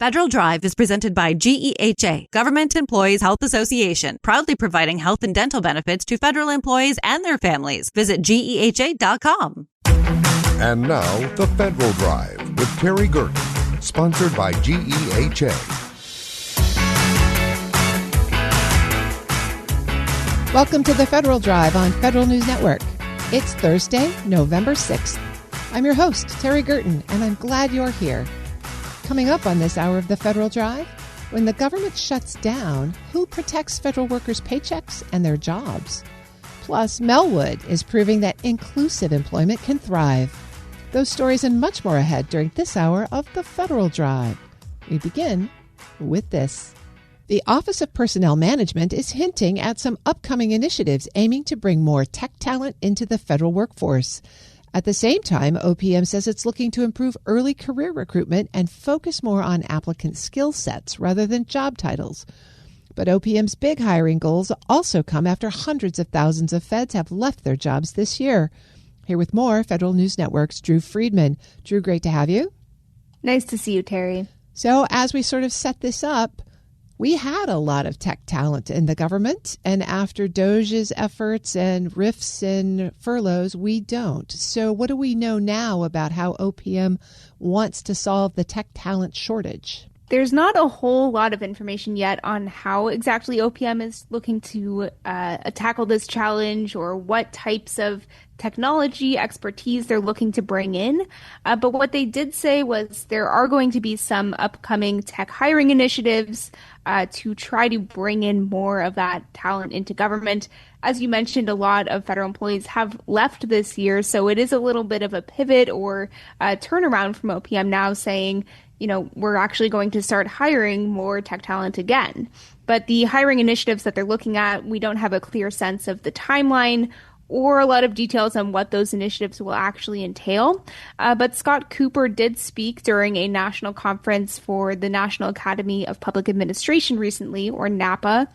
Federal Drive is presented by GEHA, Government Employees Health Association, proudly providing health and dental benefits to federal employees and their families. Visit GEHA.com. And now, the Federal Drive with Terry Gerton, sponsored by GEHA. Welcome to the Federal Drive on Federal News Network. It's Thursday, November 6th. I'm your host, Terry Gerton, and I'm glad you're here. Coming up on this hour of the Federal Drive, when the government shuts down, who protects federal workers' paychecks and their jobs? Plus, Melwood is proving that inclusive employment can thrive. Those stories and much more ahead during this hour of the Federal Drive. We begin with this. The Office of Personnel Management is hinting at some upcoming initiatives aiming to bring more tech talent into the federal workforce. At the same time, OPM says it's looking to improve early career recruitment and focus more on applicant skill sets rather than job titles. But OPM's big hiring goals also come after hundreds of thousands of feds have left their jobs this year. Here with more, Federal News Network's Drew Friedman. Drew, great to have you. Nice to see you, Terry. So as we sort of set this up, we had a lot of tech talent in the government, and after DOJ's efforts and rifts and furloughs, we don't. So what do we know now about how OPM wants to solve the tech talent shortage? There's not a whole lot of information yet on how exactly OPM is looking to tackle this challenge or what types of technology expertise they're looking to bring in. But what they did say was there are going to be some upcoming tech hiring initiatives to try to bring in more of that talent into government. As you mentioned, a lot of federal employees have left this year, so it is a little bit of a pivot or a turnaround from OPM now saying, you know, we're actually going to start hiring more tech talent again. But the hiring initiatives that they're looking at, we don't have a clear sense of the timeline or a lot of details on what those initiatives will actually entail. But Scott Cooper did speak during a national conference for the National Academy of Public Administration recently, or NAPA,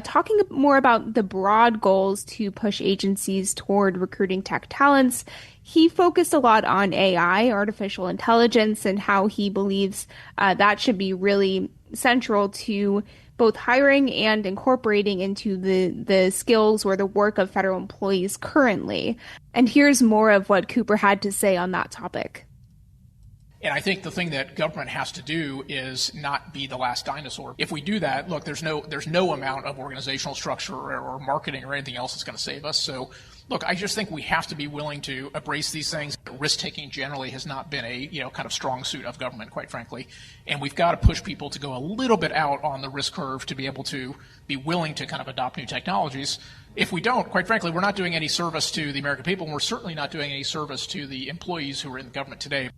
talking more about the broad goals to push agencies toward recruiting tech talents. He focused a lot on AI, artificial intelligence, and how he believes that should be really central to both hiring and incorporating into the skills or the work of federal employees currently. And here's more of what Cooper had to say on that topic. And I think the thing that government has to do is not be the last dinosaur. If we do that, look, there's no amount of organizational structure or marketing or anything else that's going to save us. So, look, I just think we have to be willing to embrace these things. Risk-taking generally has not been a kind of strong suit of government, quite frankly. And we've got to push people to go a little bit out on the risk curve to be able to be willing to kind of adopt new technologies. If we don't, quite frankly, we're not doing any service to the American people, and we're certainly not doing any service to the employees who are in the government today.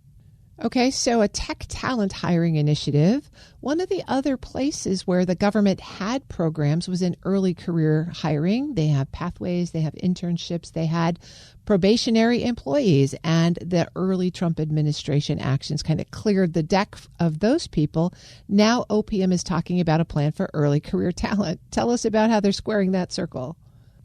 Okay, so a tech talent hiring initiative. One of the other places where the government had programs was in early career hiring. They have pathways, they have internships, they had probationary employees, and the early Trump administration actions kind of cleared the deck of those people. Now OPM is talking about a plan for early career talent. Tell us about how they're squaring that circle.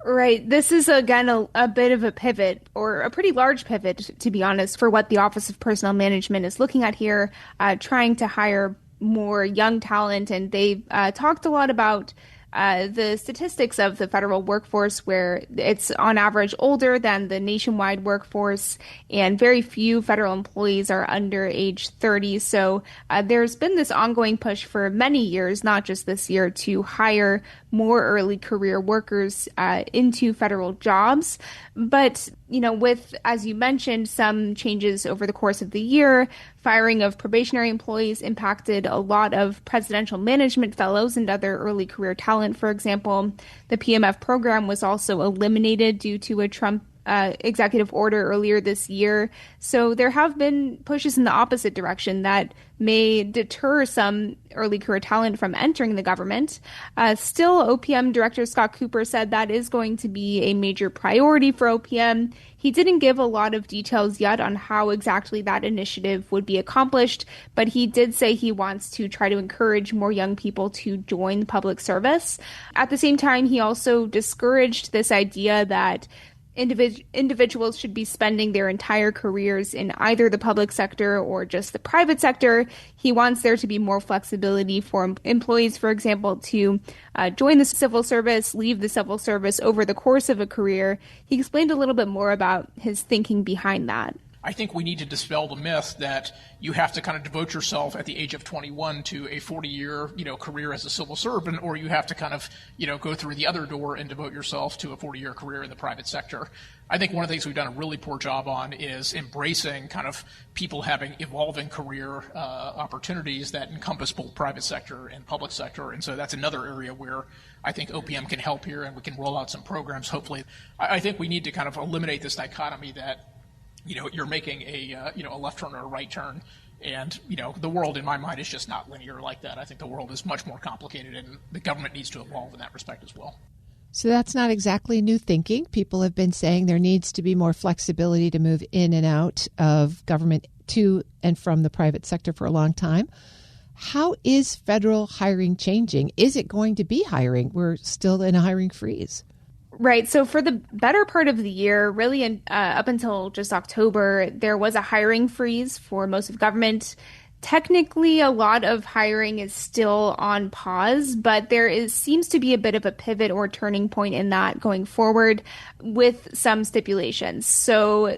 Right. This is, again, a bit of a pivot, or a pretty large pivot, to be honest, for what the Office of Personnel Management is looking at here, trying to hire more young talent. And they've talked a lot about the statistics of the federal workforce, where it's on average older than the nationwide workforce, and very few federal employees are under age 30. So there's been this ongoing push for many years, not just this year, to hire more early career workers into federal jobs. But, you know, with, as you mentioned, some changes over the course of the year, firing of probationary employees impacted a lot of presidential management fellows and other early career talent. For example, the PMF program was also eliminated due to a Trump executive order earlier this year. So there have been pushes in the opposite direction that may deter some early career talent from entering the government. Still, OPM Director Scott Cooper said that is going to be a major priority for OPM. He didn't give a lot of details yet on how exactly that initiative would be accomplished, but he did say he wants to try to encourage more young people to join public service. At the same time, he also discouraged this idea that individuals should be spending their entire careers in either the public sector or just the private sector. He wants there to be more flexibility for employees, for example, to join the civil service, leave the civil service over the course of a career. He explained a little bit more about his thinking behind that. I think we need to dispel the myth that you have to kind of devote yourself at the age of 21 to a 40-year, career as a civil servant, or you have to kind of, go through the other door and devote yourself to a 40-year career in the private sector. I think one of the things we've done a really poor job on is embracing kind of people having evolving career opportunities that encompass both private sector and public sector. And so that's another area where I think OPM can help here, and we can roll out some programs, hopefully. I think we need to kind of eliminate this dichotomy that you're making a left turn or a right turn. And, the world in my mind is just not linear like that. I think the world is much more complicated, and the government needs to evolve in that respect as well. So that's not exactly new thinking. People have been saying there needs to be more flexibility to move in and out of government to and from the private sector for a long time. How is federal hiring changing? Is it going to be hiring? We're still in a hiring freeze. Right. So for the better part of the year, really up until just October, there was a hiring freeze for most of government. Technically, a lot of hiring is still on pause, but there seems to be a bit of a pivot or turning point in that going forward with some stipulations. So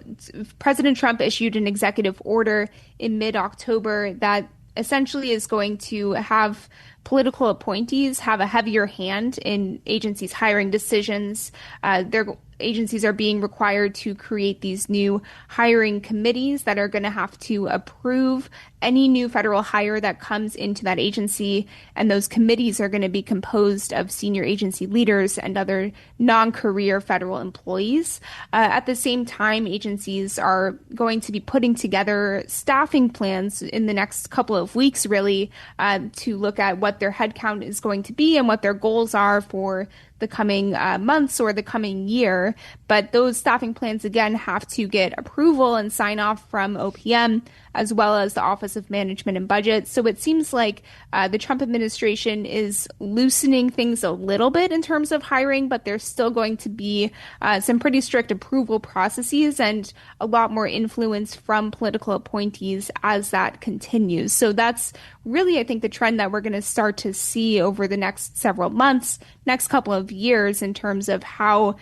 President Trump issued an executive order in mid-October that essentially is going to have political appointees have a heavier hand in agencies' hiring decisions. Their agencies are being required to create these new hiring committees that are going to have to approve any new federal hire that comes into that agency. And those committees are going to be composed of senior agency leaders and other non-career federal employees. At the same time, agencies are going to be putting together staffing plans in the next couple of weeks, really, to look at what their headcount is going to be and what their goals are for the coming months or the coming year. But those staffing plans, again, have to get approval and sign off from OPM, as well as the Office of Management and Budget. So it seems like the Trump administration is loosening things a little bit in terms of hiring, but there's still going to be some pretty strict approval processes and a lot more influence from political appointees as that continues. So that's really, I think, the trend that we're going to start to see over the next several months, next couple of years, in terms of how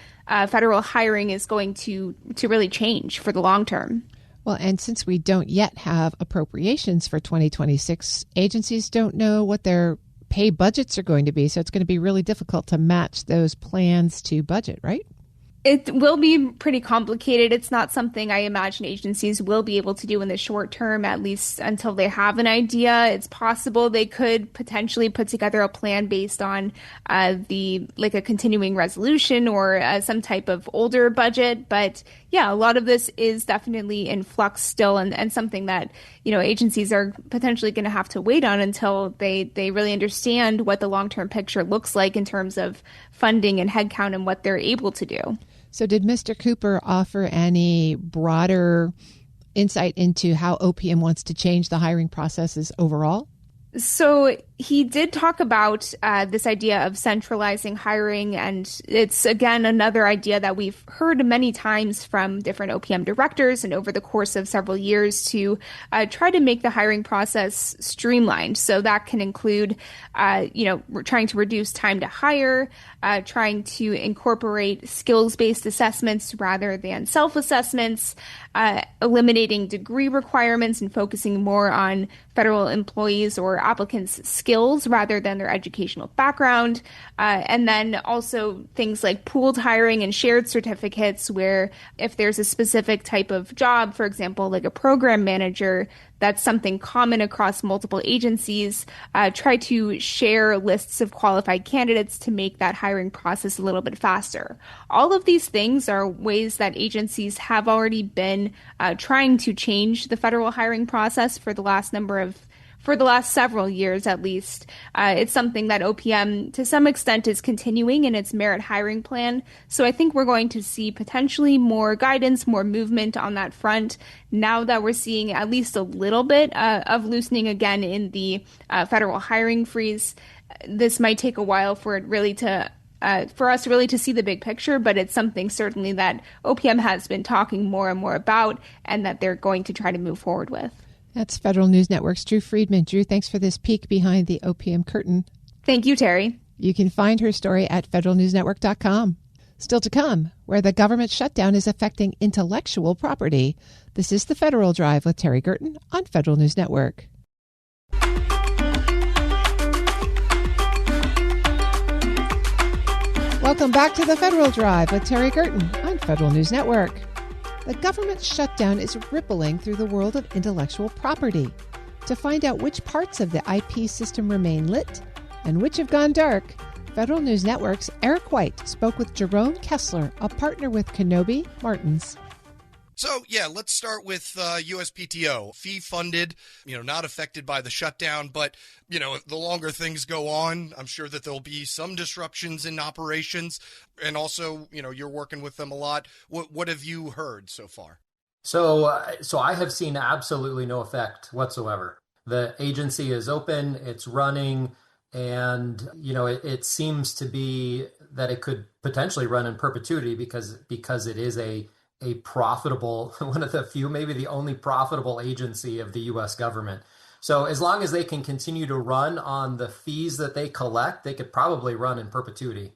federal hiring is going to really change for the long term. Well, and since we don't yet have appropriations for 2026, agencies don't know what their pay budgets are going to be. So it's going to be really difficult to match those plans to budget, right? It will be pretty complicated. It's not something I imagine agencies will be able to do in the short term, at least until they have an idea. It's possible they could potentially put together a plan based on a continuing resolution or some type of older budget. But yeah, a lot of this is definitely in flux still, and something that, agencies are potentially going to have to wait on until they really understand what the long-term picture looks like in terms of funding and headcount and what they're able to do. So did Mr. Cooper offer any broader insight into how OPM wants to change the hiring processes overall? So he did talk about this idea of centralizing hiring, and it's, again, another idea that we've heard many times from different OPM directors and over the course of several years to try to make the hiring process streamlined. So that can include, trying to reduce time to hire, trying to incorporate skills-based assessments rather than self-assessments, eliminating degree requirements and focusing more on federal employees or applicants' skills rather than their educational background. And then also things like pooled hiring and shared certificates, where if there's a specific type of job, for example, like a program manager, that's something common across multiple agencies, try to share lists of qualified candidates to make that hiring process a little bit faster. All of these things are ways that agencies have already been trying to change the federal hiring process for the last several years, at least. It's something that OPM, to some extent, is continuing in its merit hiring plan. So I think we're going to see potentially more guidance, more movement on that front now that we're seeing at least a little bit of loosening again in the federal hiring freeze. This might take a while for it really to for us really to see the big picture, but it's something certainly that OPM has been talking more and more about and that they're going to try to move forward with. That's Federal News Network's Drew Friedman. Drew, thanks for this peek behind the OPM curtain. Thank you, Terry. You can find her story at federalnewsnetwork.com. Still to come, where the government shutdown is affecting intellectual property. This is the Federal Drive with Terry Gerton on Federal News Network. Welcome back to the Federal Drive with Terry Gerton on Federal News Network. The government shutdown is rippling through the world of intellectual property. To find out which parts of the IP system remain lit and which have gone dark, Federal News Network's Eric White spoke with Jerome Kessler, a partner with Kenobi Martins. So, yeah, let's start with USPTO. Fee-funded, not affected by the shutdown, but, the longer things go on, I'm sure that there'll be some disruptions in operations. And also, you're working with them a lot. What have you heard so far? So I have seen absolutely no effect whatsoever. The agency is open, it's running, and, it seems to be that it could potentially run in perpetuity because it is a profitable, one of the few, maybe the only profitable agency of the U.S. government. So as long as they can continue to run on the fees that they collect, they could probably run in perpetuity.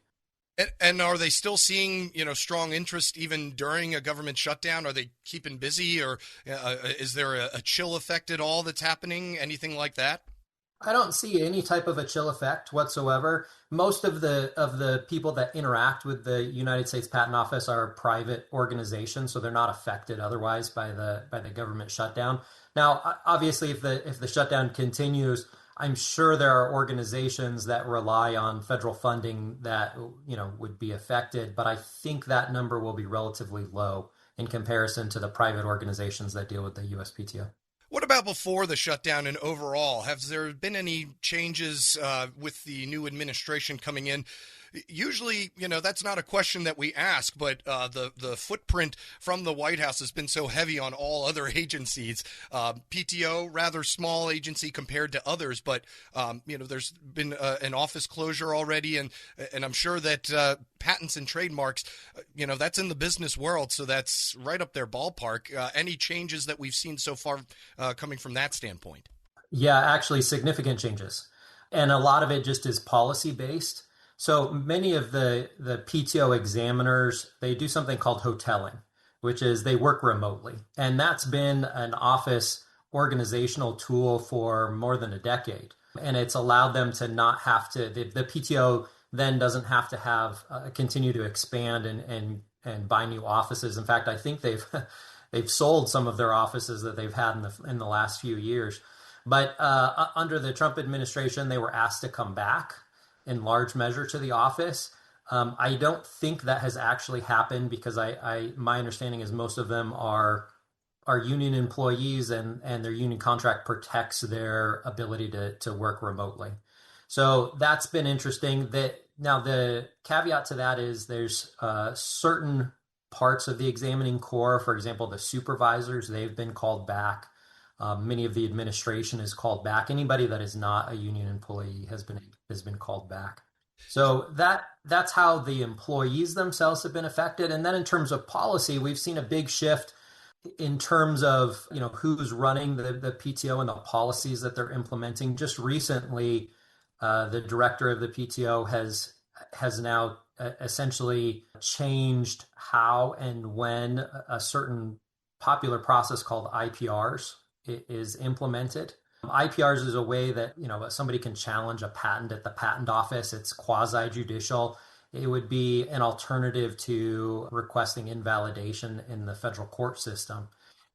And are they still seeing, strong interest even during a government shutdown? Are they keeping busy, or is there a chill effect at all that's happening? Anything like that? I don't see any type of a chill effect whatsoever. Most of the people that interact with the United States Patent Office are private organizations, so they're not affected otherwise by the government shutdown. Now, obviously, if the shutdown continues, I'm sure there are organizations that rely on federal funding that would be affected, but I think that number will be relatively low in comparison to the private organizations that deal with the USPTO. What about before the shutdown and overall? Have there been any changes with the new administration coming in? Usually, that's not a question that we ask, but the footprint from the White House has been so heavy on all other agencies. PTO, rather small agency compared to others, but there's been an office closure already, and I'm sure that patents and trademarks, that's in the business world, so that's right up their ballpark. Any changes that we've seen so far coming from that standpoint? Yeah, actually significant changes. And a lot of it just is policy based. So many of the PTO examiners, they do something called hoteling, which is they work remotely. And that's been an office organizational tool for more than a decade. And it's allowed them to not have to, the PTO then doesn't have to have continue to expand and buy new offices. In fact, I think they've sold some of their offices that they've had in the last few years. But under the Trump administration, they were asked to come back in large measure to the office. I don't think that has actually happened because my understanding is most of them are union employees and their union contract protects their ability to work remotely. So that's been interesting. Now the caveat to that is there's certain parts of the examining corps, for example, the supervisors, they've been called back. Many of the administration is called back. Anybody that is not a union employee has been called back. So that's how the employees themselves have been affected. And then in terms of policy, we've seen a big shift in terms of who's running the PTO and the policies that they're implementing. Just recently, the director of the PTO has now essentially changed how and when a certain popular process called IPRs is implemented. IPRs is a way that somebody can challenge a patent at the patent office. It's quasi-judicial. It would be an alternative to requesting invalidation in the federal court system.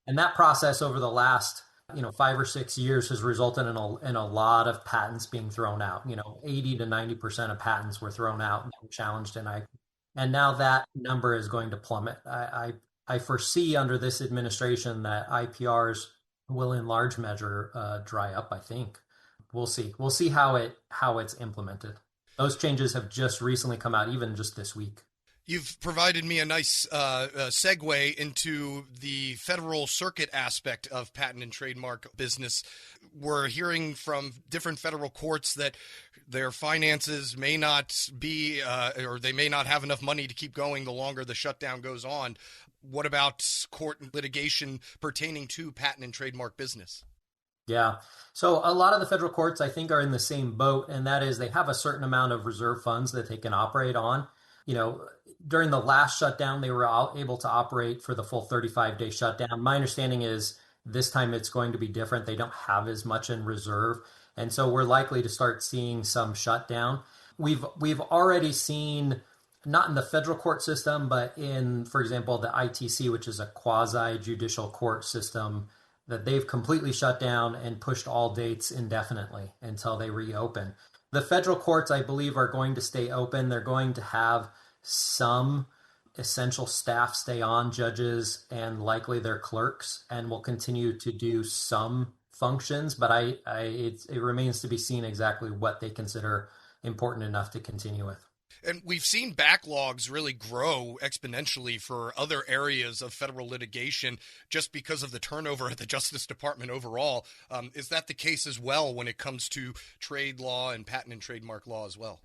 And that process over the last 5 or 6 years has resulted in a lot of patents being thrown out. 80 to 90% of patents were thrown out and challenged in IP. And now that number is going to plummet. I foresee under this administration that IPRs will in large measure dry up, I think. We'll see. We'll see how it's implemented. Those changes have just recently come out, even just this week. You've provided me a nice segue into the federal circuit aspect of patent and trademark business. We're hearing from different federal courts that their finances may not be, or they may not have enough money to keep going the longer the shutdown goes on. What about court litigation pertaining to patent and trademark business? Yeah. So a lot of the federal courts, I think, are in the same boat, and that is they have a certain amount of reserve funds that they can operate on. You know, during the last shutdown, they were able to operate for the full 35-day shutdown. My understanding is this time it's going to be different. They don't have as much in reserve. And so we're likely to start seeing some shutdown. We've already seen, not in the federal court system, but in, for example, the ITC, which is a quasi-judicial court system, that they've completely shut down and pushed all dates indefinitely until they reopen. The federal courts, I believe, are going to stay open. They're going to have some essential staff stay on, judges and likely their clerks, and will continue to do some functions. But it remains to be seen exactly what they consider important enough to continue with. And we've seen backlogs really grow exponentially for other areas of federal litigation just because of the turnover at the Justice Department overall. Is that the case as well when it comes to trade law and patent and trademark law as well?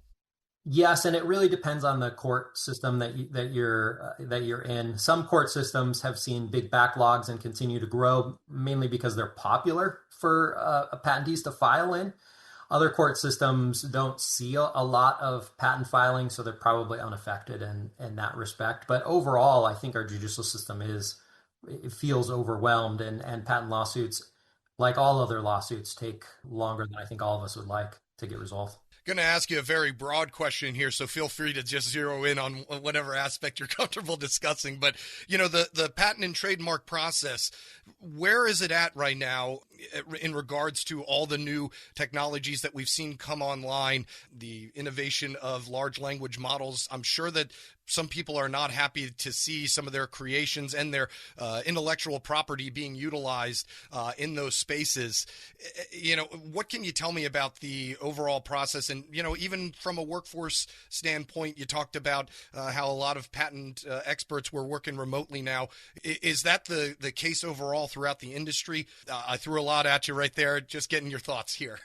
Yes, and it really depends on the court system that you're in. Some court systems have seen big backlogs and continue to grow, mainly because they're popular for patentees to file in. Other court systems don't see a lot of patent filing, so they're probably unaffected in that respect. But overall, I think our judicial system it feels overwhelmed, and patent lawsuits, like all other lawsuits, take longer than I think all of us would like to get resolved. Going to ask you a very broad question here, so feel free to just zero in on whatever aspect you're comfortable discussing. But, you know, the patent and trademark process, where is it at right now in regards to all the new technologies that we've seen come online, the innovation of large language models? I'm sure that some people are not happy to see some of their creations and their intellectual property being utilized in those spaces. You know, what can you tell me about the overall process? And, you know, even from a workforce standpoint, you talked about how a lot of patent experts were working remotely now. Is that the case overall throughout the industry? I threw a lot at you right there, just getting your thoughts here.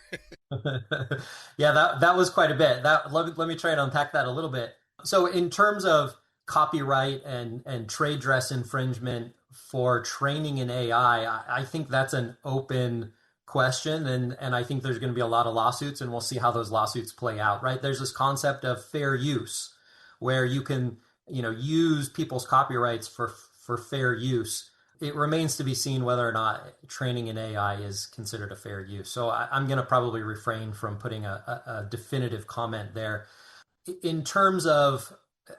Yeah, that was quite a bit. Let me try and unpack that a little bit. So in terms of copyright and trade dress infringement for training in AI, I think that's an open question. And I think there's going to be a lot of lawsuits, and we'll see how those lawsuits play out, right? There's this concept of fair use where you can, use people's copyrights for fair use. It remains to be seen whether or not training in AI is considered a fair use. So I'm going to probably refrain from putting a definitive comment there. In terms of,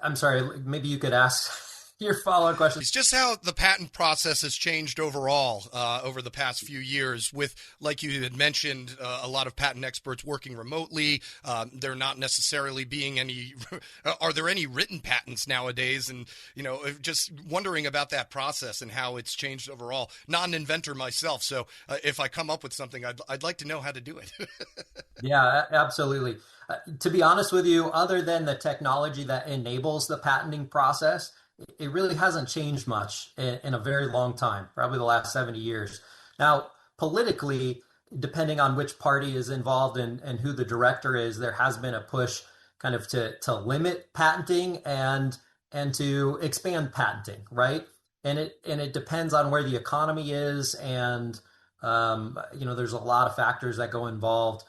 I'm sorry, maybe you could ask your follow-up question. It's just how the patent process has changed overall over the past few years with, like you had mentioned, a lot of patent experts working remotely. There not necessarily being any, are there any written patents nowadays? And, just wondering about that process and how it's changed overall. Not an inventor myself, so if I come up with something, I'd like to know how to do it. Yeah, absolutely. To be honest with you, other than the technology that enables the patenting process, it really hasn't changed much in a very long time, probably the last 70 years. Now, politically, depending on which party is involved and who the director is, there has been a push kind of to limit patenting and to expand patenting, right? And it depends on where the economy is, and there's a lot of factors that go involved.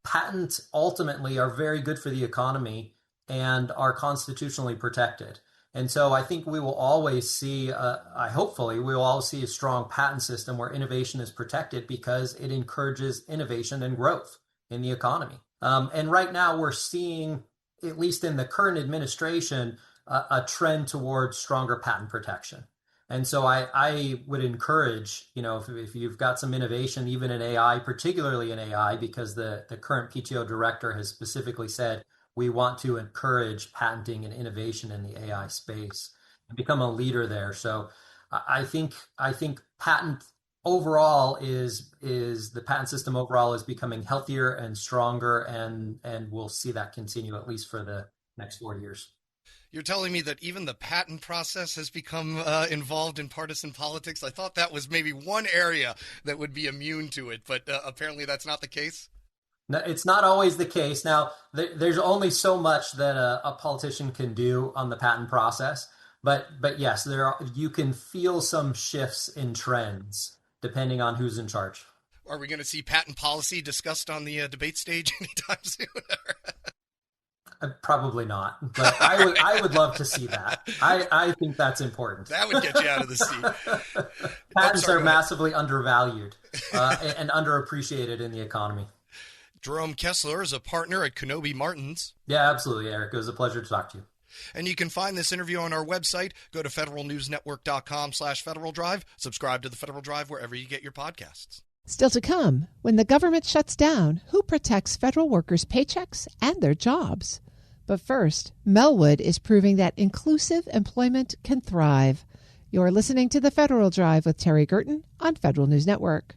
Patents ultimately are very good for the economy and are constitutionally protected. And so I think we will always see, hopefully we will always see a strong patent system where innovation is protected because it encourages innovation and growth in the economy. And right now we're seeing, at least in the current administration, a trend towards stronger patent protection. And so I would encourage, if you've got some innovation, even in AI, particularly in AI, because the current PTO director has specifically said, we want to encourage patenting and innovation in the AI space and become a leader there. So I think patent overall is the patent system overall is becoming healthier and stronger, and we'll see that continue at least for the next 4 years. You're telling me that even the patent process has become involved in partisan politics? I thought that was maybe one area that would be immune to it, but apparently that's not the case. No, it's not always the case. Now, there's only so much that a politician can do on the patent process, but yes, you can feel some shifts in trends depending on who's in charge. Are we going to see patent policy discussed on the debate stage anytime soon? Probably not, but I would love to see that. I think that's important. That would get you out of the seat. Patents are massively undervalued and underappreciated in the economy. Jerome Kessler is a partner at Kenobi Martins. Yeah, absolutely, Eric. It was a pleasure to talk to you. And you can find this interview on our website. Go to federalnewsnetwork.com/Federal Drive. Subscribe to the Federal Drive wherever you get your podcasts. Still to come, when the government shuts down, who protects federal workers' paychecks and their jobs? But first, Melwood is proving that inclusive employment can thrive. You're listening to the Federal Drive with Terry Gerton on Federal News Network.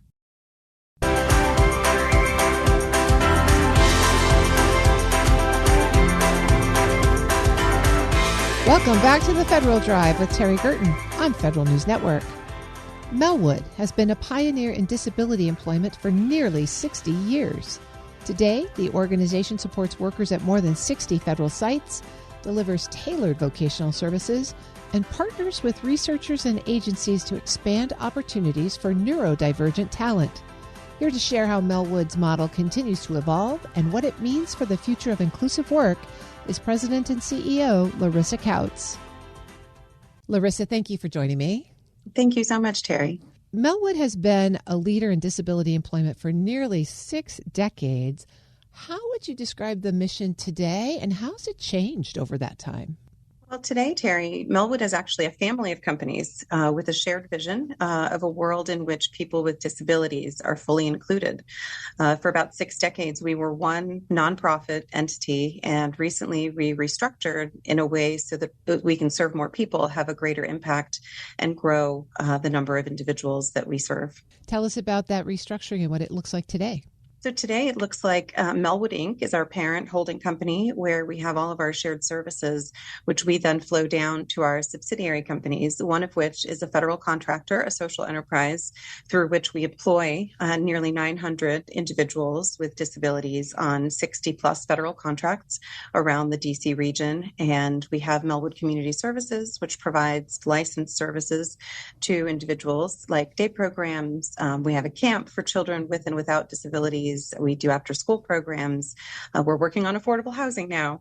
Welcome back to the Federal Drive with Terry Gerton on Federal News Network. Melwood has been a pioneer in disability employment for nearly 60 years. Today, the organization supports workers at more than 60 federal sites, delivers tailored vocational services, and partners with researchers and agencies to expand opportunities for neurodivergent talent. Here to share how Melwood's model continues to evolve and what it means for the future of inclusive work is President and CEO Larissa Couts. Larissa, thank you for joining me. Thank you so much, Terry. Melwood has been a leader in disability employment for nearly 6 decades. How would you describe the mission today, and how has it changed over that time? Well, today, Terry, Melwood is actually a family of companies with a shared vision of a world in which people with disabilities are fully included. For about 6 decades, we were one nonprofit entity, and recently we restructured in a way so that we can serve more people, have a greater impact, and grow the number of individuals that we serve. Tell us about that restructuring and what it looks like today. So today it looks like Melwood Inc. is our parent holding company where we have all of our shared services, which we then flow down to our subsidiary companies, one of which is a federal contractor, a social enterprise, through which we employ nearly 900 individuals with disabilities on 60 plus federal contracts around the DC region. And we have Melwood Community Services, which provides licensed services to individuals like day programs. We have a camp for children with and without disabilities. We do after school programs. We're working on affordable housing now.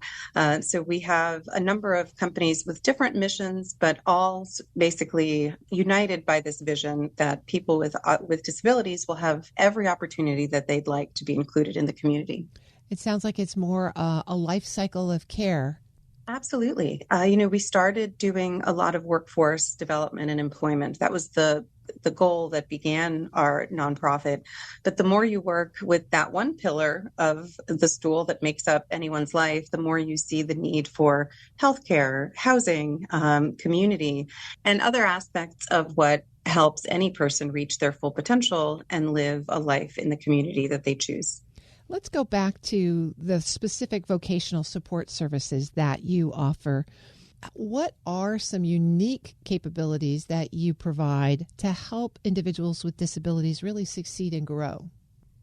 So we have a number of companies with different missions, but all basically united by this vision that people with disabilities will have every opportunity that they'd like to be included in the community. It sounds like it's more a life cycle of care. Absolutely. We started doing a lot of workforce development and employment. That was the goal that began our nonprofit. But the more you work with that one pillar of the stool that makes up anyone's life, the more you see the need for healthcare, housing, community, and other aspects of what helps any person reach their full potential and live a life in the community that they choose. Let's go back to the specific vocational support services that you offer. What are some unique capabilities that you provide to help individuals with disabilities really succeed and grow?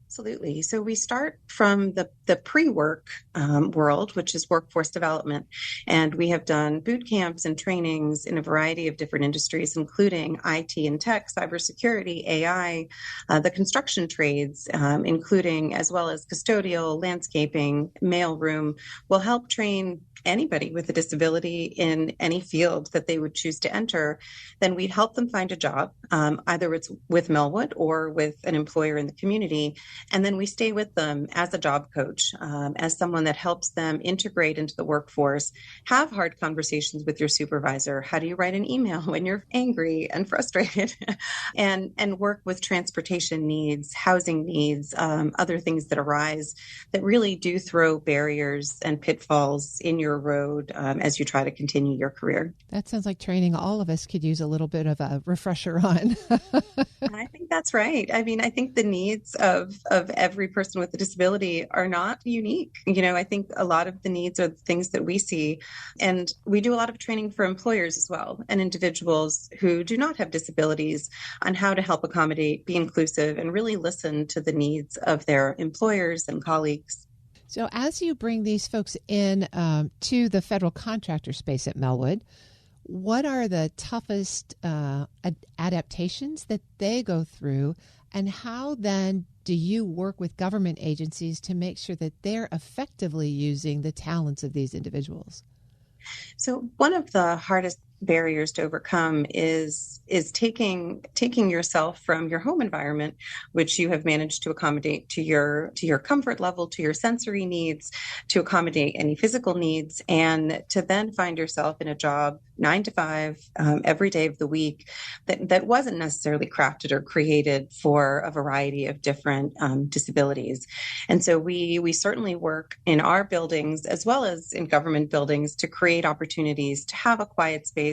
Absolutely. So we start from the pre-work world, which is workforce development. And we have done boot camps and trainings in a variety of different industries, including IT and tech, cybersecurity, AI, the construction trades, including as well as custodial, landscaping, mailroom. Will help train anybody with a disability in any field that they would choose to enter. Then we'd help them find a job, either it's with Melwood or with an employer in the community. And then we stay with them as a job coach, as someone that helps them integrate into the workforce, have hard conversations with your supervisor. How do you write an email when you're angry and frustrated? and work with transportation needs, housing needs, other things that arise that really do throw barriers and pitfalls in your road as you try to continue your career. That sounds like training all of us could use a little bit of a refresher on. I think that's right. I mean, I think the needs of of every person with a disability are not unique. I think a lot of the needs are the things that we see. And we do a lot of training for employers as well, and individuals who do not have disabilities on how to help accommodate, be inclusive, and really listen to the needs of their employers and colleagues. So as you bring these folks in to the federal contractor space at Melwood, what are the toughest adaptations that they go through, and how then do you work with government agencies to make sure that they're effectively using the talents of these individuals? So one of the hardest barriers to overcome is taking yourself from your home environment, which you have managed to accommodate to your comfort level, to your sensory needs, to accommodate any physical needs, and to then find yourself in a job 9 to 5 every day of the week that wasn't necessarily crafted or created for a variety of different disabilities. And so we certainly work in our buildings as well as in government buildings to create opportunities to have a quiet space,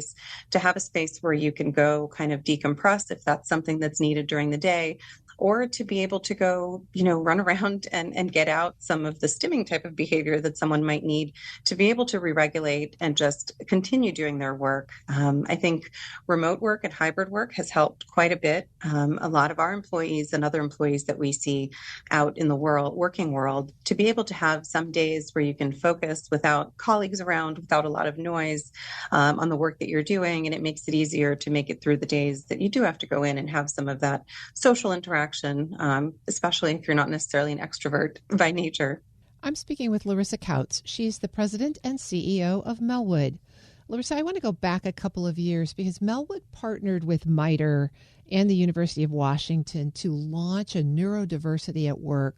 to have a space where you can go kind of decompress if that's something that's needed during the day, or to be able to go, run around and get out some of the stimming type of behavior that someone might need to be able to re-regulate and just continue doing their work. I think remote work and hybrid work has helped quite a bit. A lot of our employees and other employees that we see out in the working world, to be able to have some days where you can focus without colleagues around, without a lot of noise on the work that you're doing. And it makes it easier to make it through the days that you do have to go in and have some of that social interaction, especially if you're not necessarily an extrovert by nature. I'm speaking with Larissa Kautz. She's the president and CEO of Melwood. Larissa, I want to go back a couple of years because Melwood partnered with MITRE and the University of Washington to launch a neurodiversity at work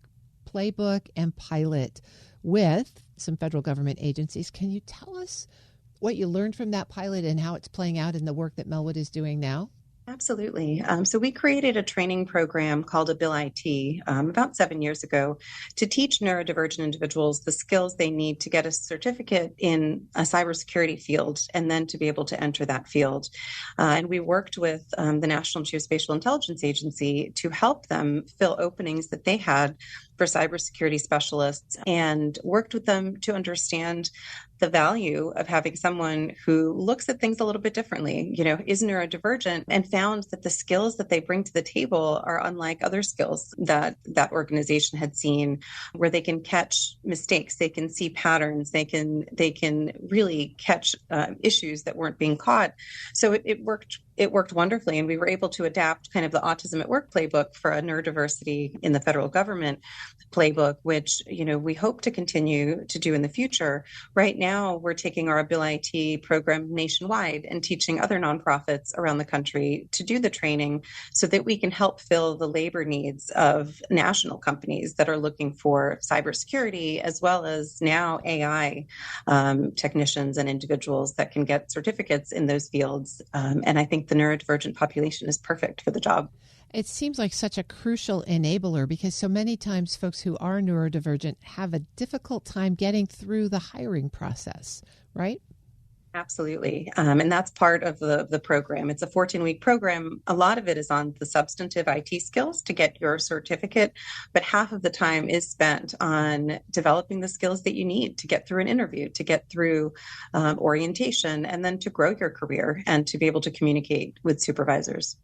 playbook and pilot with some federal government agencies. Can you tell us what you learned from that pilot and how it's playing out in the work that Melwood is doing now? Absolutely. So we created a training program called AbilIT about 7 years ago to teach neurodivergent individuals the skills they need to get a certificate in a cybersecurity field and then to be able to enter that field. And we worked with the National Geospatial Intelligence Agency to help them fill openings that they had for cybersecurity specialists, and worked with them to understand the value of having someone who looks at things a little bit differently, is neurodivergent, and found that the skills that they bring to the table are unlike other skills that that organization had seen, where they can catch mistakes, they can see patterns, they can really catch issues that weren't being caught. So it worked wonderfully, and we were able to adapt kind of the Autism at Work playbook for a neurodiversity in the federal government playbook, which we hope to continue to do in the future. Right now, we're taking our AbilIT program nationwide and teaching other nonprofits around the country to do the training so that we can help fill the labor needs of national companies that are looking for cybersecurity, as well as now AI technicians and individuals that can get certificates in those fields. And I think the neurodivergent population is perfect for the job. It seems like such a crucial enabler because so many times folks who are neurodivergent have a difficult time getting through the hiring process, right? Absolutely. And that's part of the program. It's a 14-week program. A lot of it is on the substantive IT skills to get your certificate, but half of the time is spent on developing the skills that you need to get through an interview, to get through orientation, and then to grow your career and to be able to communicate with supervisors.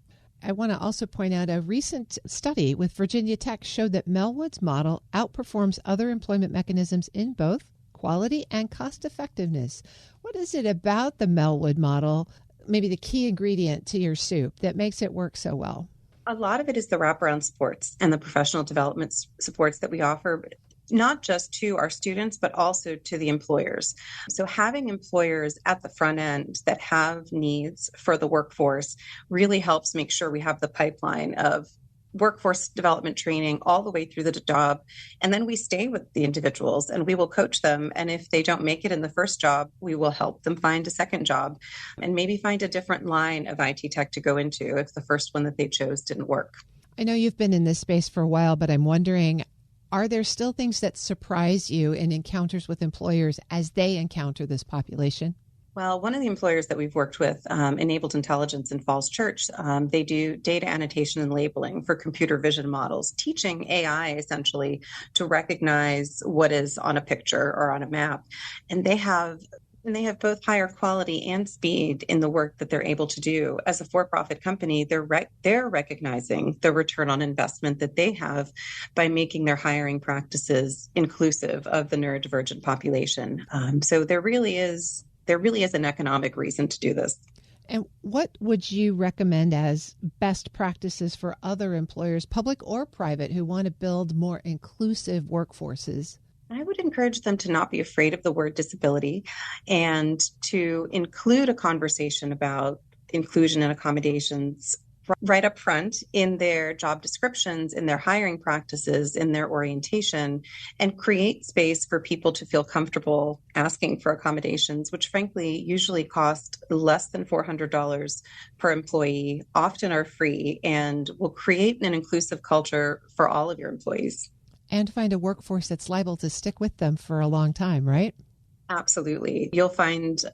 I want to also point out a recent study with Virginia Tech showed that Melwood's model outperforms other employment mechanisms in both quality and cost effectiveness. What is it about the Melwood model, maybe the key ingredient to your soup, that makes it work so well? A lot of it is the wraparound supports and the professional development supports that we offer, not just to our students, but also to the employers. So having employers at the front end that have needs for the workforce really helps make sure we have the pipeline of workforce development training all the way through the job. And then we stay with the individuals and we will coach them. And if they don't make it in the first job, we will help them find a second job and maybe find a different line of IT tech to go into if the first one that they chose didn't work. I know you've been in this space for a while, but I'm wondering, are there still things that surprise you in encounters with employers as they encounter this population? Well, one of the employers that we've worked with, Enabled Intelligence in Falls Church, they do data annotation and labeling for computer vision models, teaching AI essentially to recognize what is on a picture or on a map. And they have both higher quality and speed in the work that they're able to do. As a for-profit company, they're recognizing the return on investment that they have by making their hiring practices inclusive of the neurodivergent population. So there really is an economic reason to do this. And what would you recommend as best practices for other employers, public or private, who want to build more inclusive workforces? I would encourage them to not be afraid of the word disability and to include a conversation about inclusion and accommodations right up front in their job descriptions, in their hiring practices, in their orientation, and create space for people to feel comfortable asking for accommodations, which frankly usually cost less than $400 per employee, often are free, and will create an inclusive culture for all of your employees. And find a workforce that's liable to stick with them for a long time, right? Absolutely. You'll find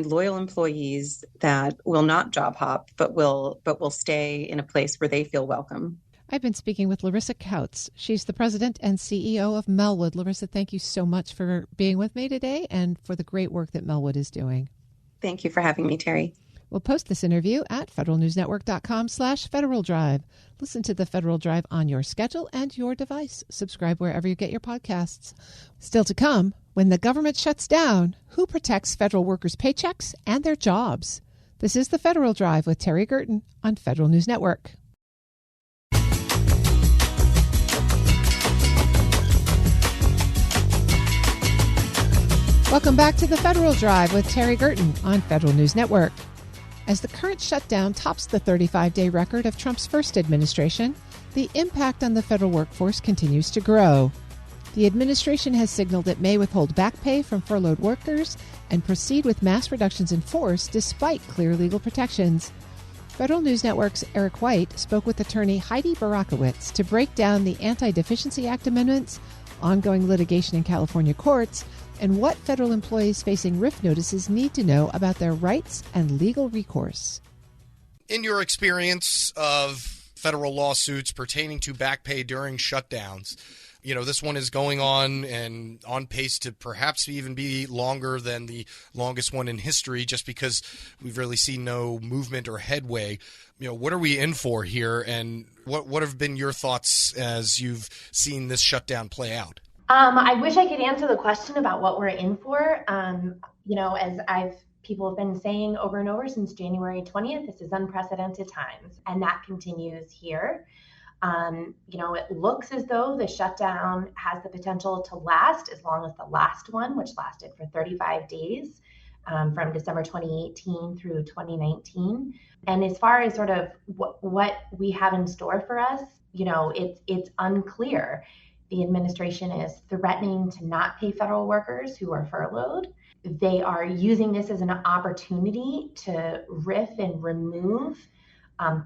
loyal employees that will not job hop, but will stay in a place where they feel welcome. I've been speaking with Larissa Kautz. She's the president and CEO of Melwood. Larissa, thank you so much for being with me today and for the great work that Melwood is doing. Thank you for having me, Terry. We'll post this interview at federalnewsnetwork.com/Federal Drive. Listen to the Federal Drive on your schedule and your device. Subscribe wherever you get your podcasts. Still to come, when the government shuts down, who protects federal workers' paychecks and their jobs? This is the Federal Drive with Terry Gerton on Federal News Network. Welcome back to the Federal Drive with Terry Gerton on Federal News Network. As the current shutdown tops the 35-day record of Trump's first administration, the impact on the federal workforce continues to grow. The administration has signaled it may withhold back pay from furloughed workers and proceed with mass reductions in force despite clear legal protections. Federal News Network's Eric White spoke with attorney Heidi Barakowitz to break down the Anti-Deficiency Act amendments, ongoing litigation in California courts, and what federal employees facing RIF notices need to know about their rights and legal recourse. In your experience of federal lawsuits pertaining to back pay during shutdowns, this one is going on and on pace to perhaps even be longer than the longest one in history just because we've really seen no movement or headway. What are we in for here, and what have been your thoughts as you've seen this shutdown play out? I wish I could answer the question about what we're in for. As people have been saying over and over since January 20th, this is unprecedented times, and that continues here. It looks as though the shutdown has the potential to last as long as the last one, which lasted for 35 days from December 2018 through 2019. And as far as sort of what we have in store for us, it's unclear. The administration is threatening to not pay federal workers who are furloughed. They are using this as an opportunity to RIF and remove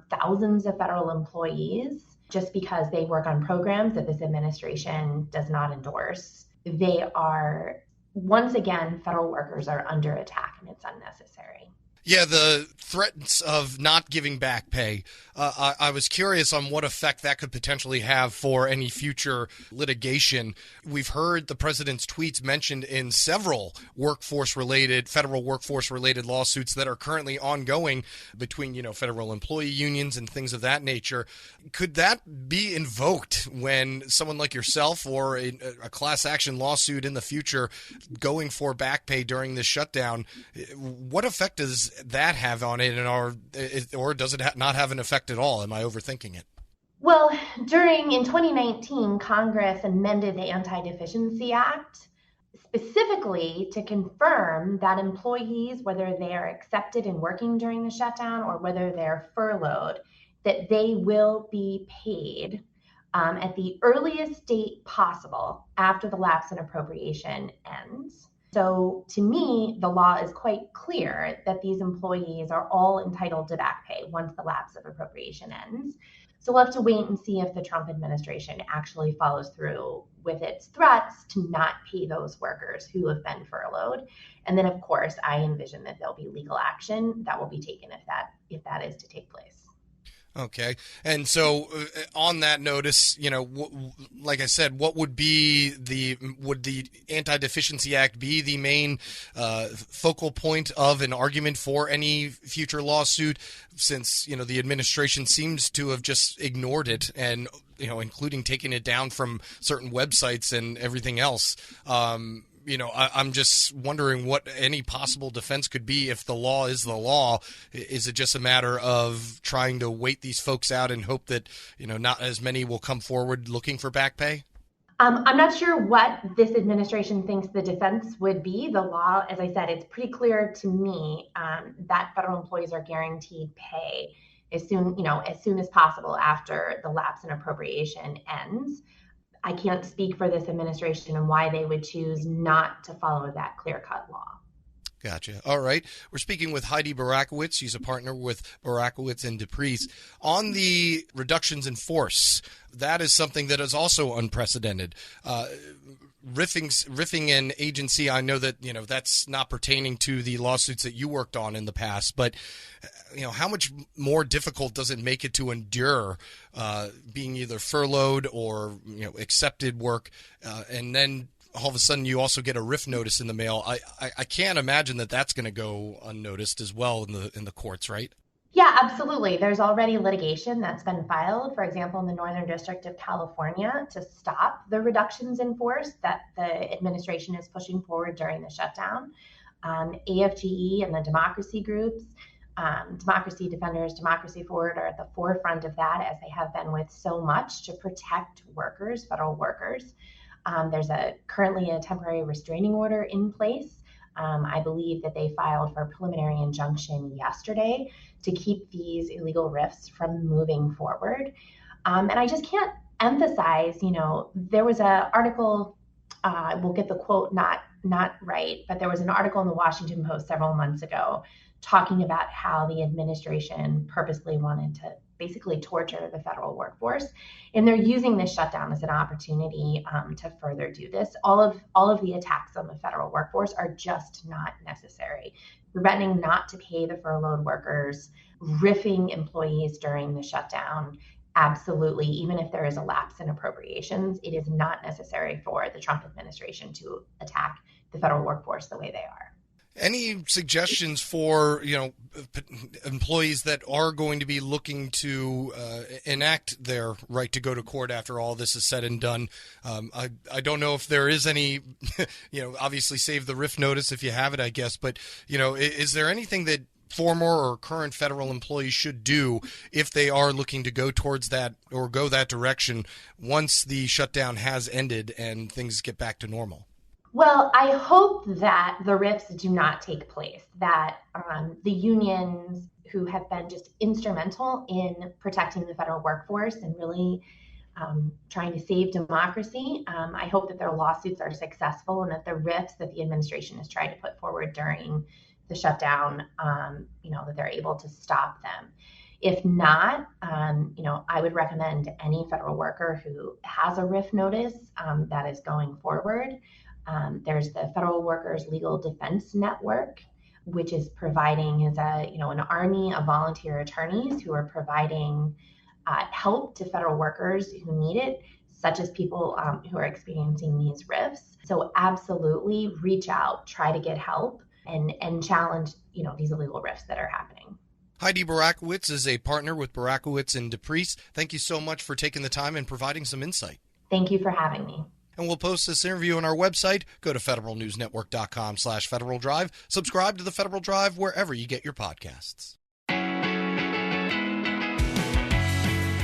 thousands of federal employees just because they work on programs that this administration does not endorse. Once again, federal workers are under attack, and it's unnecessary. Yeah, the threats of not giving back pay. I was curious on what effect that could potentially have for any future litigation. We've heard the president's tweets mentioned in several federal workforce-related lawsuits that are currently ongoing between, federal employee unions and things of that nature. Could that be invoked when someone like yourself or a class action lawsuit in the future going for back pay during this shutdown? What effect does that have on it, or does it not have an effect at all? Am I overthinking it? Well, in 2019, Congress amended the Anti-Deficiency Act specifically to confirm that employees, whether they are accepted and working during the shutdown or whether they're furloughed, that they will be paid at the earliest date possible after the lapse in appropriation ends. So to me, the law is quite clear that these employees are all entitled to back pay once the lapse of appropriation ends. So we'll have to wait and see if the Trump administration actually follows through with its threats to not pay those workers who have been furloughed. And then, of course, I envision that there'll be legal action that will be taken if that is to take place. Okay. And so on that notice, like I said, what would the Anti-Deficiency Act be the main focal point of an argument for any future lawsuit, since, the administration seems to have just ignored it and, including taking it down from certain websites and everything else? I'm just wondering what any possible defense could be if the law is the law. Is it just a matter of trying to wait these folks out and hope that, not as many will come forward looking for back pay? I'm not sure what this administration thinks the defense would be. The law, as I said, it's pretty clear to me that federal employees are guaranteed pay as soon as possible after the lapse in appropriation ends. I can't speak for this administration and why they would choose not to follow that clear-cut law. Gotcha. All right. We're speaking with Heidi Barakowitz. She's a partner with Barakowitz and DePriest. On the reductions in force, that is something that is also unprecedented. Riffing an agency, I know that, that's not pertaining to the lawsuits that you worked on in the past, but, how much more difficult does it make it to endure being either furloughed or, accepted work, and then all of a sudden you also get a RIF notice in the mail? I can't imagine that that's going to go unnoticed as well in the courts, right? Yeah, absolutely. There's already litigation that's been filed, for example, in the Northern District of California, to stop the reductions in force that the administration is pushing forward during the shutdown. AFGE and the democracy groups, Democracy Defenders, Democracy Forward, are at the forefront of that, as they have been with so much to protect workers, federal workers. There's currently a temporary restraining order in place. I believe that they filed for a preliminary injunction yesterday to keep these illegal RIFs from moving forward. And I just can't emphasize, there was an article, we'll get the quote not right, but there was an article in the Washington Post several months ago talking about how the administration purposely wanted to basically torture the federal workforce. And they're using this shutdown as an opportunity to further do this. All of the attacks on the federal workforce are just not necessary. Threatening not to pay the furloughed workers, riffing employees during the shutdown, absolutely. Even if there is a lapse in appropriations, it is not necessary for the Trump administration to attack the federal workforce the way they are. Any suggestions for, employees that are going to be looking to enact their right to go to court after all this is said and done? I don't know if there is any, obviously save the RIF notice if you have it, I guess. But, is there anything that former or current federal employees should do if they are looking to go towards that or go that direction once the shutdown has ended and things get back to normal? Well, I hope that the RIFs do not take place, that the unions who have been just instrumental in protecting the federal workforce and really trying to save democracy, I hope that their lawsuits are successful and that the RIFs that the administration has tried to put forward during the shutdown, that they're able to stop them. If not, I would recommend any federal worker who has a RIF notice that is going forward. There's the Federal Workers Legal Defense Network, which is providing an army of volunteer attorneys who are providing help to federal workers who need it, such as people who are experiencing these RIFs. So absolutely reach out, try to get help, and challenge these illegal RIFs that are happening. Heidi Barakowitz is a partner with Barakowitz and DePriest. Thank you so much for taking the time and providing some insight. Thank you for having me. And we'll post this interview on our website. Go to federalnewsnetwork.com/Federal Drive. Subscribe to the Federal Drive wherever you get your podcasts.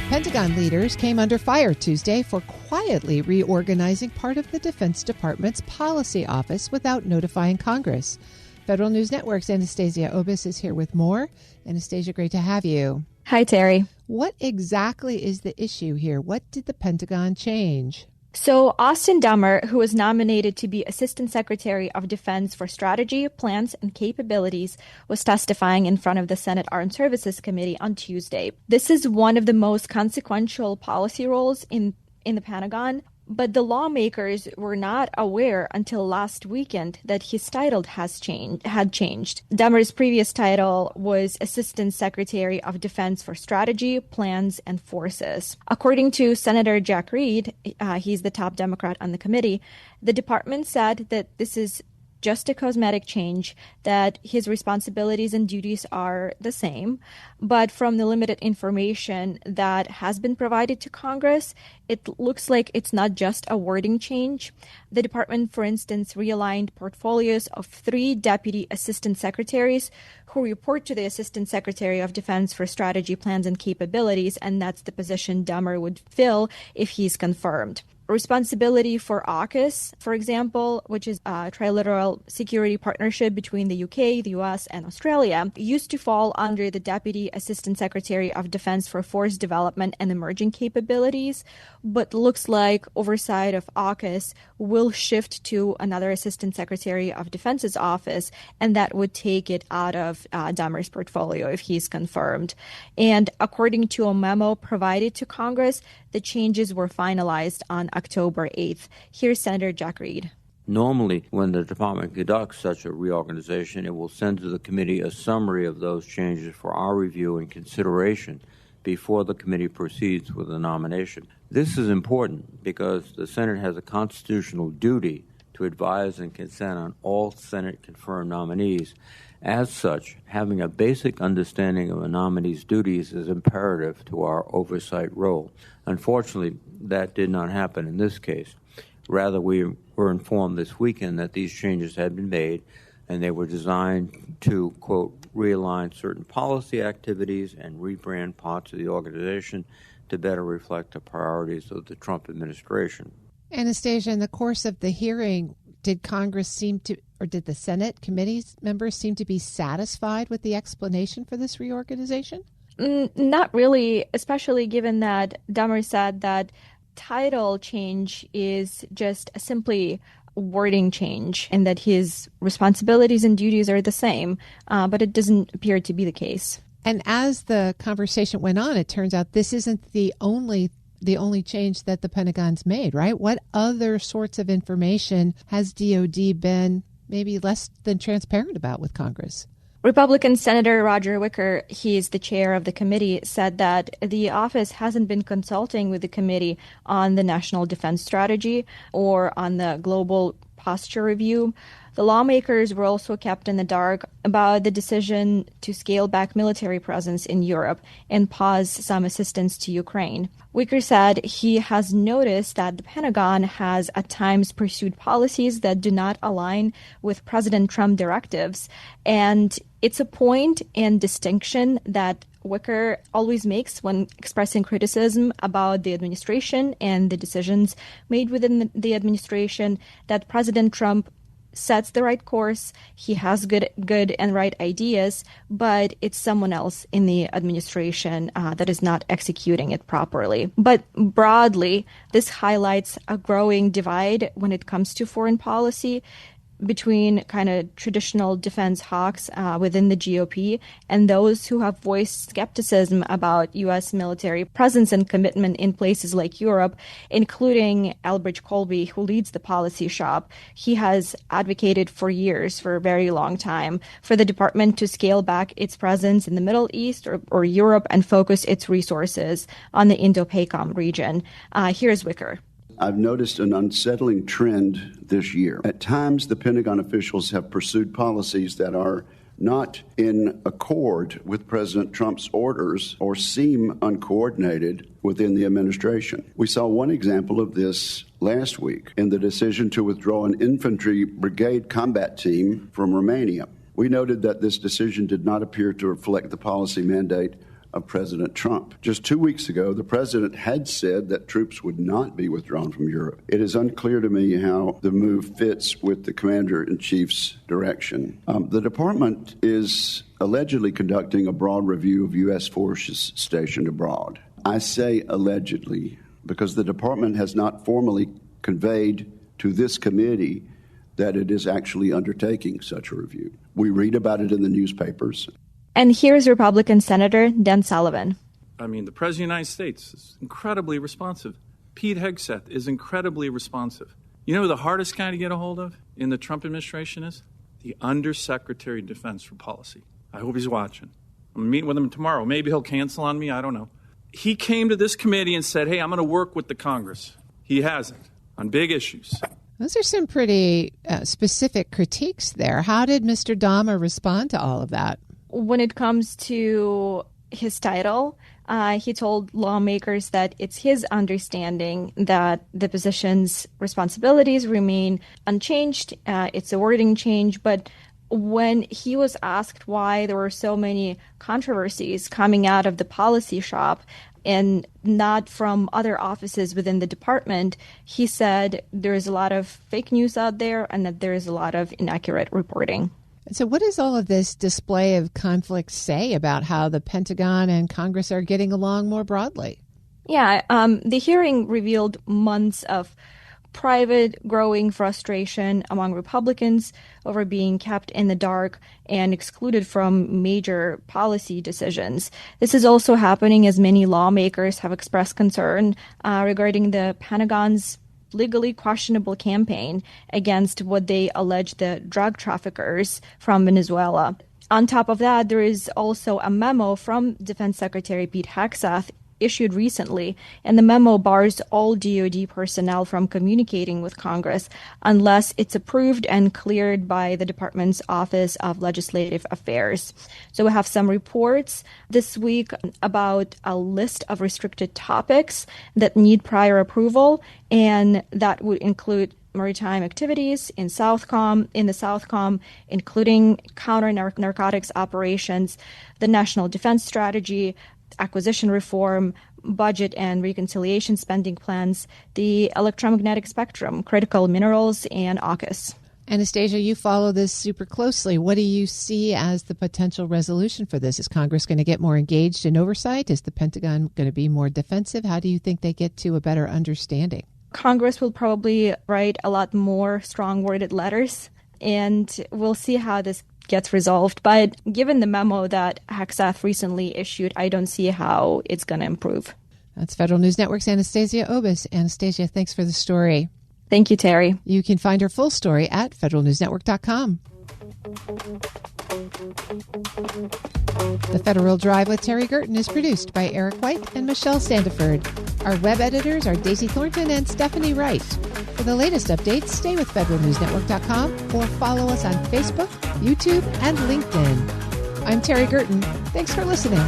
Pentagon leaders came under fire Tuesday for quietly reorganizing part of the Defense Department's policy office without notifying Congress. Federal News Network's Anastasia Obis is here with more. Anastasia, great to have you. Hi, Terry. What exactly is the issue here? What did the Pentagon change? So Austin Dummer, who was nominated to be Assistant Secretary of Defense for Strategy, Plans, and Capabilities, was testifying in front of the Senate Armed Services Committee on Tuesday. This is one of the most consequential policy roles in the Pentagon, but the lawmakers were not aware until last weekend that his title had changed. Dummer's previous title was Assistant Secretary of Defense for Strategy, Plans, and Forces. According to Senator Jack Reed, he's the top Democrat on the committee, the department said that this is just a cosmetic change, that his responsibilities and duties are the same. But from the limited information that has been provided to Congress, it looks like it's not just a wording change. The department, for instance, realigned portfolios of 3 deputy assistant secretaries who report to the Assistant Secretary of Defense for Strategy, Plans, and Capabilities, and that's the position Dummer would fill if he's confirmed. Responsibility for AUKUS, for example, which is a trilateral security partnership between the UK, the US, and Australia, used to fall under the Deputy Assistant Secretary of Defense for Force Development and Emerging Capabilities, but looks like oversight of AUKUS will shift to another Assistant Secretary of Defense's office, and that would take it out of Dummer's portfolio if he's confirmed. And according to a memo provided to Congress, the changes were finalized on October 8th. Here's Senator Jack Reed. Normally, when the department conducts such a reorganization, it will send to the committee a summary of those changes for our review and consideration before the committee proceeds with the nomination. This is important because the Senate has a constitutional duty to advise and consent on all Senate-confirmed nominees. As such, having a basic understanding of a nominee's duties is imperative to our oversight role. Unfortunately, that did not happen in this case. Rather, we were informed this weekend that these changes had been made, and they were designed to, quote, realign certain policy activities and rebrand parts of the organization to better reflect the priorities of the Trump administration. Anastasia, in the course of the hearing, did the Senate committee members seem to be satisfied with the explanation for this reorganization? Not really, especially given that Dummer said that title change is just simply wording change and that his responsibilities and duties are the same, but it doesn't appear to be the case. And as the conversation went on, it turns out this isn't the only change that the Pentagon's made, right? What other sorts of information has DOD been maybe less than transparent about with Congress? Republican Senator Roger Wicker, he's the chair of the committee, said that the office hasn't been consulting with the committee on the national defense strategy or on the global posture review. The lawmakers were also kept in the dark about the decision to scale back military presence in Europe and pause some assistance to Ukraine. Wicker said he has noticed that the Pentagon has at times pursued policies that do not align with President Trump directives, and it's a point and distinction that Wicker always makes when expressing criticism about the administration and the decisions made within the administration, that President Trump sets the right course, he has good and right ideas, but it's someone else in the administration that is not executing it properly. But broadly, this highlights a growing divide when it comes to foreign policy between kind of traditional defense hawks within the GOP and those who have voiced skepticism about U.S. military presence and commitment in places like Europe, including Elbridge Colby, who leads the policy shop. He has advocated for years, for a very long time, for the department to scale back its presence in the Middle East or Europe and focus its resources on the Indo-PACOM region. Here's Wicker. I've noticed an unsettling trend this year. At times, the Pentagon officials have pursued policies that are not in accord with President Trump's orders or seem uncoordinated within the administration. We saw one example of this last week in the decision to withdraw an infantry brigade combat team from Romania. We noted that this decision did not appear to reflect the policy mandate of President Trump. Just 2 weeks ago, the president had said that troops would not be withdrawn from Europe. It is unclear to me how the move fits with the commander-in-chief's direction. The department is allegedly conducting a broad review of U.S. forces stationed abroad. I say allegedly because the department has not formally conveyed to this committee that it is actually undertaking such a review. We read about it in the newspapers. And here's Republican Senator Dan Sullivan. I mean, the President of the United States is incredibly responsive. Pete Hegseth is incredibly responsive. You know who the hardest guy to get a hold of in the Trump administration is? The Undersecretary of Defense for Policy. I hope he's watching. I'm meeting with him tomorrow. Maybe he'll cancel on me. I don't know. He came to this committee and said, hey, I'm going to work with the Congress. He hasn't on big issues. Those are some pretty specific critiques there. How did Mr. Dahmer respond to all of that? When it comes to his title, he told lawmakers that it's his understanding that the position's responsibilities remain unchanged. It's a wording change. But when he was asked why there were so many controversies coming out of the policy shop and not from other offices within the department, he said there's a lot of fake news out there and that there's a lot of inaccurate reporting. So what does all of this display of conflict say about how the Pentagon and Congress are getting along more broadly? Yeah, the hearing revealed months of private growing frustration among Republicans over being kept in the dark and excluded from major policy decisions. This is also happening as many lawmakers have expressed concern regarding the Pentagon's legally questionable campaign against what they allege the drug traffickers from Venezuela. On top of that, there is also a memo from Defense Secretary Pete Hegseth issued recently, and the memo bars all DoD personnel from communicating with Congress unless it's approved and cleared by the department's Office of Legislative Affairs. So we have some reports this week about a list of restricted topics that need prior approval, and that would include maritime activities in the Southcom, including counter-narcotics operations, the national defense strategy, acquisition reform, budget and reconciliation spending plans, the electromagnetic spectrum, critical minerals, and AUKUS. Anastasia, you follow this super closely. What do you see as the potential resolution for this? Is Congress going to get more engaged in oversight? Is the Pentagon going to be more defensive? How do you think they get to a better understanding? Congress will probably write a lot more strong-worded letters, and we'll see how this gets resolved. But given the memo that Hegseth recently issued, I don't see how it's going to improve. That's Federal News Network's Anastasia Obis. Anastasia, thanks for the story. Thank you, Terry. You can find her full story at federalnewsnetwork.com. The Federal Drive with Terry Gerton is produced by Eric White and Michelle Sandiford. Our web editors are Daisy Thornton and Stephanie Wright. For the latest updates, stay with federalnewsnetwork.com or follow us on Facebook, YouTube, and LinkedIn. I'm Terry Gerton. Thanks for listening.